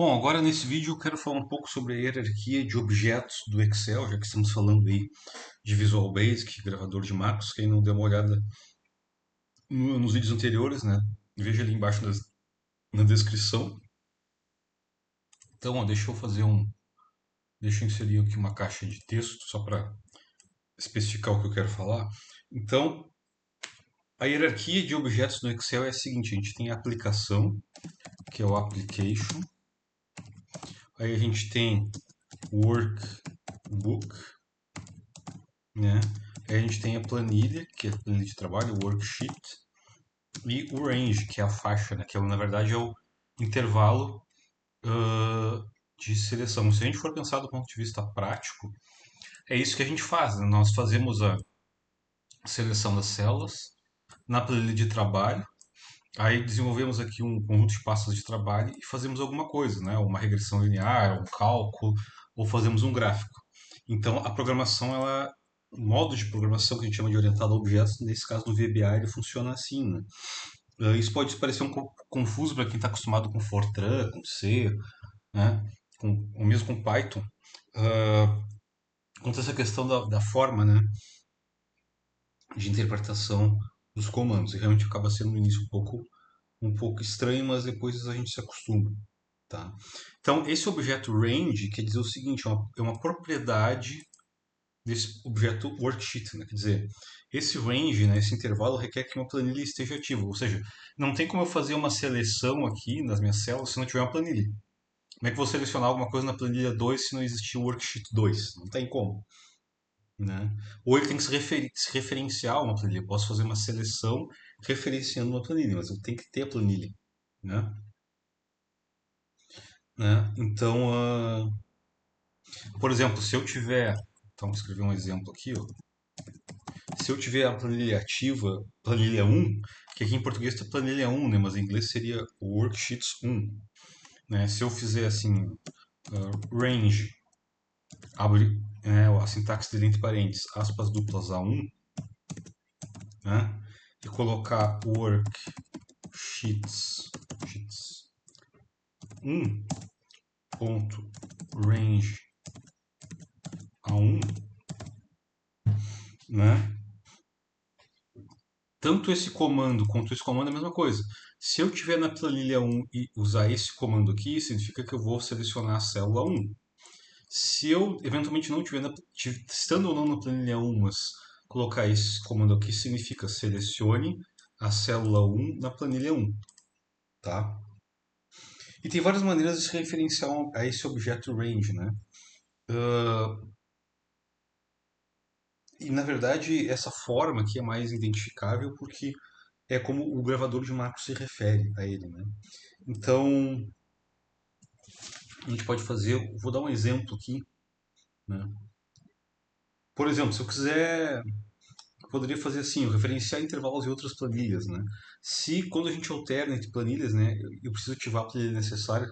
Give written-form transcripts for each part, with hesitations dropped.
Bom, agora nesse vídeo eu quero falar um pouco sobre a hierarquia de objetos do Excel, já que estamos falando aí de Visual Basic, gravador de macros. Quem não deu uma olhada nos vídeos anteriores, né? Veja ali embaixo na descrição. Então, ó, deixa eu inserir aqui uma caixa de texto só para especificar o que eu quero falar. Então, a hierarquia de objetos no Excel é a seguinte: a gente tem a aplicação, que é o application. Aí a gente tem workbook, né? Aí a gente tem a planilha, que é a planilha de trabalho, o worksheet, e o range, que é a faixa, né? Que na verdade é o intervalo de seleção. Se a gente for pensar do ponto de vista prático, é isso que a gente faz, né? Nós fazemos a seleção das células na planilha de trabalho, aí desenvolvemos aqui um conjunto de pastas de trabalho e fazemos alguma coisa, né? Uma regressão linear, um cálculo, ou fazemos um gráfico. Então, a programação, o modo de programação que a gente chama de orientado a objetos, nesse caso do VBA, ele funciona assim, né? Isso pode parecer um pouco confuso para quem está acostumado com Fortran, com C, né? Ou mesmo com Python. Uh, Quanto a essa questão da forma, né, de interpretação dos comandos. E realmente acaba sendo no início um pouco estranho, mas depois a gente se acostuma. Tá? Então, esse objeto range quer dizer o seguinte: é uma propriedade desse objeto worksheet, né? Quer dizer, esse range, né, esse intervalo requer que uma planilha esteja ativa, ou seja, não tem como eu fazer uma seleção aqui nas minhas células se não tiver uma planilha. Como é que eu vou selecionar alguma coisa na planilha 2 se não existir o worksheet 2? Não tem como, né? Ou ele tem que se referenciar a uma planilha. Eu posso fazer uma seleção referenciando uma planilha, mas eu tenho que ter a planilha, né? Então, por exemplo, se eu tiver, então vou escrever um exemplo aqui, ó. Se eu tiver a planilha ativa, planilha 1, que aqui em português está planilha 1, né, mas em inglês seria worksheets 1, né? Se eu fizer assim, range, abre, a sintaxe dele entre parênteses, aspas duplas A1, né? E colocar worksheets 1 ponto range A1, né? Tanto esse comando quanto esse comando é a mesma coisa. Se eu tiver na planilha 1 e usar esse comando aqui, significa que eu vou selecionar a célula 1. Se eu eventualmente não tiver, estando ou não na planilha 1, mas colocar esse comando aqui, significa selecione a célula 1 na planilha 1, tá? E tem várias maneiras de se referenciar a esse objeto range, né? E na verdade, essa forma aqui é mais identificável porque é como o gravador de macros se refere a ele, né? Então, a gente pode fazer, vou dar um exemplo aqui, né? Por exemplo, se eu quiser, eu poderia fazer assim, eu referenciar intervalos em outras planilhas, né? Se quando a gente alterna entre planilhas, né, eu preciso ativar a planilha necessária,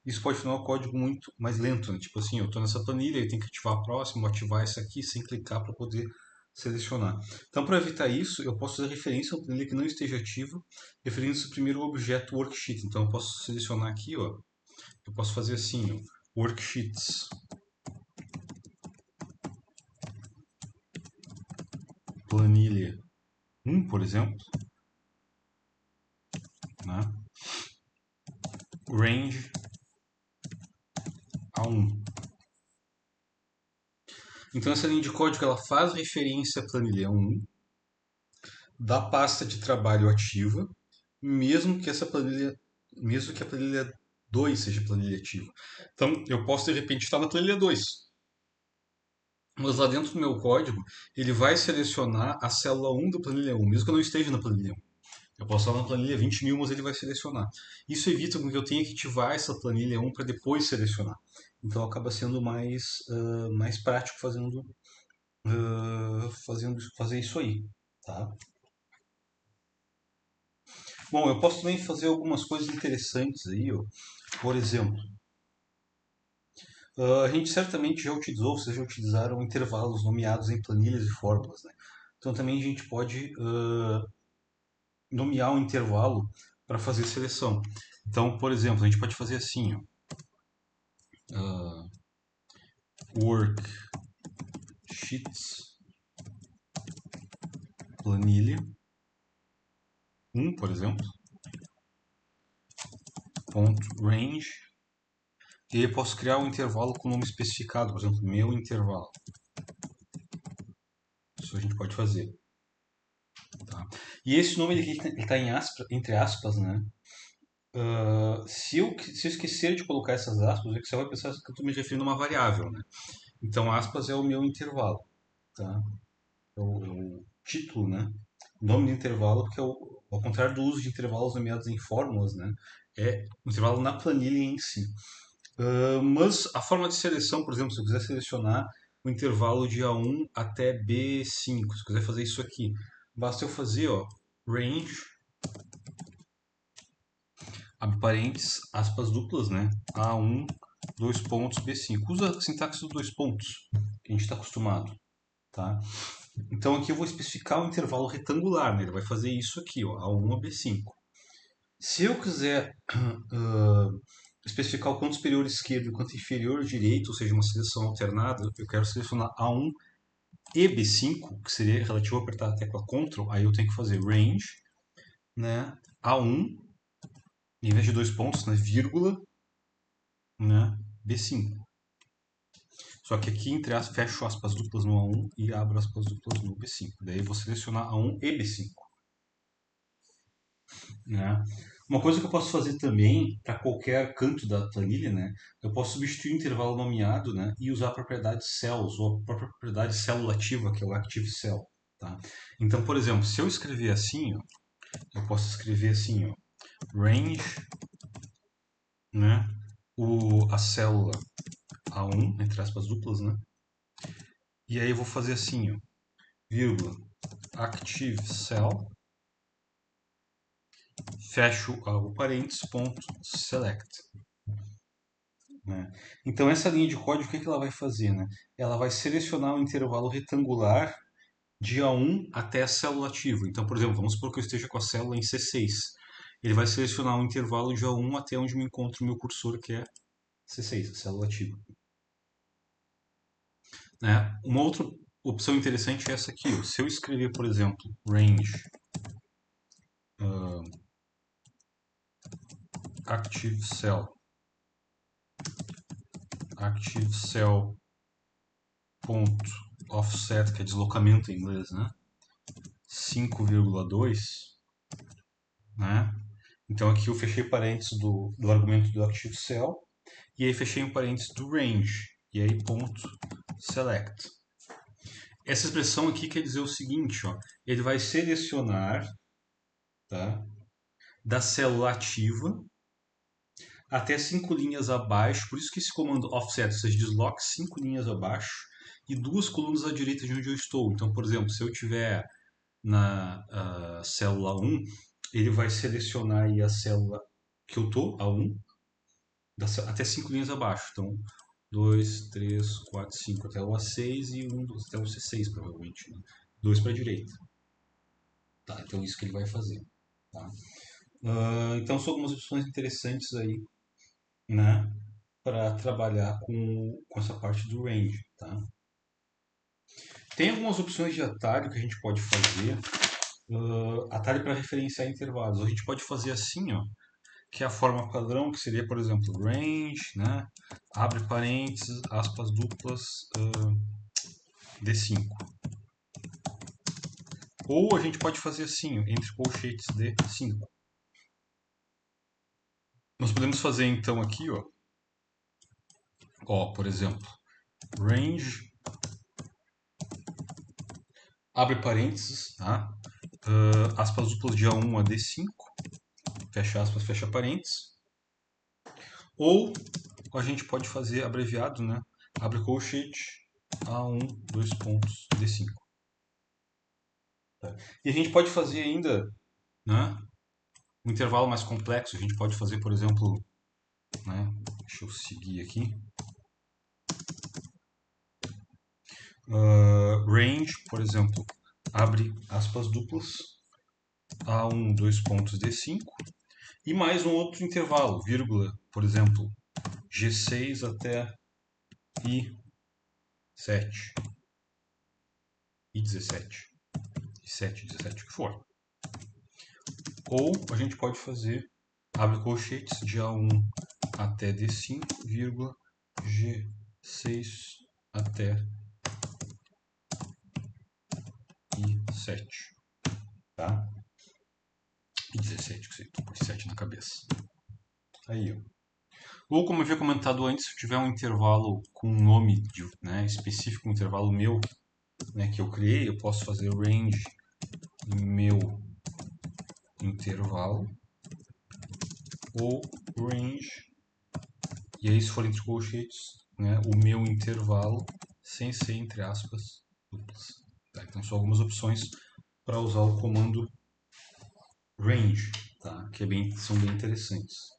isso pode tornar o código muito mais lento, né? Tipo assim, eu estou nessa planilha, eu tenho que ativar a próxima, ativar essa aqui sem clicar para poder selecionar. Então, para evitar isso, eu posso fazer referência a uma planilha que não esteja ativa, referindo-se primeiro ao objeto worksheet. Então, eu posso selecionar aqui, ó, eu posso fazer assim, ó, worksheets planilha 1, por exemplo, né? Range A1. Então essa linha de código ela faz referência à planilha 1 da pasta de trabalho ativa, mesmo que a planilha 2 seja planilha ativa. Então eu posso de repente estar na planilha 2, mas lá dentro do meu código ele vai selecionar a célula 1 da planilha 1, mesmo que eu não esteja na planilha 1. Eu posso estar na planilha 20.000, mas ele vai selecionar. Isso evita que eu tenha que ativar essa planilha 1 para depois selecionar. Então acaba sendo mais prático fazer isso aí, tá? Bom, eu posso também fazer algumas coisas interessantes aí, ó. Por exemplo, a gente certamente já utilizou, vocês já utilizaram intervalos nomeados em planilhas e fórmulas, né? Então também a gente pode nomear um intervalo para fazer seleção. Então, por exemplo, a gente pode fazer assim, ó. worksheets, planilha 1, por exemplo, ponto range, e aí posso criar um intervalo com nome especificado, por exemplo, meu intervalo. Isso a gente pode fazer. Tá? E esse nome ele está entre aspas, né? Se eu esquecer de colocar essas aspas, o Excel vai pensar que eu estou me referindo a uma variável, né? Então, aspas é o meu intervalo, tá? É o título, né? O nome do intervalo, porque ao contrário do uso de intervalos nomeados em fórmulas, né? É o intervalo na planilha em si. Mas a forma de seleção, por exemplo, se eu quiser selecionar o intervalo de A1 até B5, se eu quiser fazer isso aqui, basta eu fazer, ó, range, abre parênteses, aspas duplas, né? A1, dois pontos, B5. Usa a sintaxe dos dois pontos, que a gente está acostumado, tá? Então aqui eu vou especificar um intervalo retangular, né? Ele vai fazer isso aqui, ó, A1 a B5. Se eu quiser especificar o quanto superior esquerdo e o quanto inferior direito, ou seja, uma seleção alternada, eu quero selecionar A1 e B5, que seria relativo a apertar a tecla Ctrl, aí eu tenho que fazer range, né, A1, em vez de dois pontos, né, vírgula, né, B5. Só que aqui, entre as, fecho aspas duplas no A1 e abro aspas duplas no B5. Daí eu vou selecionar A1 e B5. Né? Uma coisa que eu posso fazer também, para qualquer canto da planilha, né, eu posso substituir o intervalo nomeado, né, e usar a propriedade cells, ou a própria propriedade celulativa, que é o active cell. Tá? Então, por exemplo, se eu escrever assim, ó, eu posso escrever assim, ó, range, né, a célula A1, entre aspas duplas, né, e aí eu vou fazer assim, ó, vírgula, active cell, fecho o parênteses, ponto, select. Né? Então, essa linha de código, o que ela vai fazer? Né? Ela vai selecionar um intervalo retangular de A1 até a célula ativa. Então, por exemplo, vamos supor que eu esteja com a célula em C6. Ele vai selecionar um intervalo de A1 até onde me encontra o meu cursor, que é C6, a célula ativa. Né? Uma outra opção interessante é essa aqui. Ó. Se eu escrever, por exemplo, range active cell ponto offset, que é deslocamento em inglês, né? 5,2, né? Então aqui eu fechei parênteses do argumento do active cell e aí fechei um parênteses do range e aí ponto select. Essa expressão aqui quer dizer o seguinte, ó, ele vai selecionar, tá, da célula ativa até 5 linhas abaixo, por isso que esse comando offset, ou seja, desloque 5 linhas abaixo e 2 colunas à direita de onde eu estou. Então, por exemplo, se eu tiver na célula 1, ele vai selecionar aí a célula que eu estou, a 1, até 5 linhas abaixo. Então, 2, 3, 4, 5 até o A6 e 1 até o C6, provavelmente. Né? 2 para a direita. Tá, então, isso que ele vai fazer. Tá? Então, são algumas opções interessantes aí, né? Para trabalhar com essa parte do range. Tá? Tem algumas opções de atalho que a gente pode fazer. Atalho para referenciar intervalos. A gente pode fazer assim, ó, que é a forma padrão, que seria, por exemplo, range, né? Abre parênteses, aspas duplas, D5. Ou a gente pode fazer assim, entre colchetes D5. Nós podemos fazer então aqui, ó, por exemplo, range, abre parênteses, tá? Aspas duplas de A1 a D5, fecha aspas, fecha parênteses. Ou a gente pode fazer abreviado, né? Abre colchete, A1, dois pontos, D5. Tá? E a gente pode fazer ainda, né, um intervalo mais complexo. A gente pode fazer, por exemplo, né, deixa eu seguir aqui. Range, por exemplo, abre aspas duplas, A1, dois pontos, D5. E mais um outro intervalo, vírgula, por exemplo, G6 até I7, I17, I7, 17, o que for. Ou a gente pode fazer, abre colchetes, de A1 até D5, vírgula, G6 até I7, tá? E 17, que você tô com 7 na cabeça. Aí, ó. Ou como eu havia comentado antes, se tiver um intervalo com um nome né, específico, um intervalo meu, né, que eu criei, eu posso fazer range meu intervalo ou range, e aí se for entre colchetes, né, o meu intervalo sem ser entre aspas duplas. Tá? Então são algumas opções para usar o comando range, tá? Que são bem interessantes.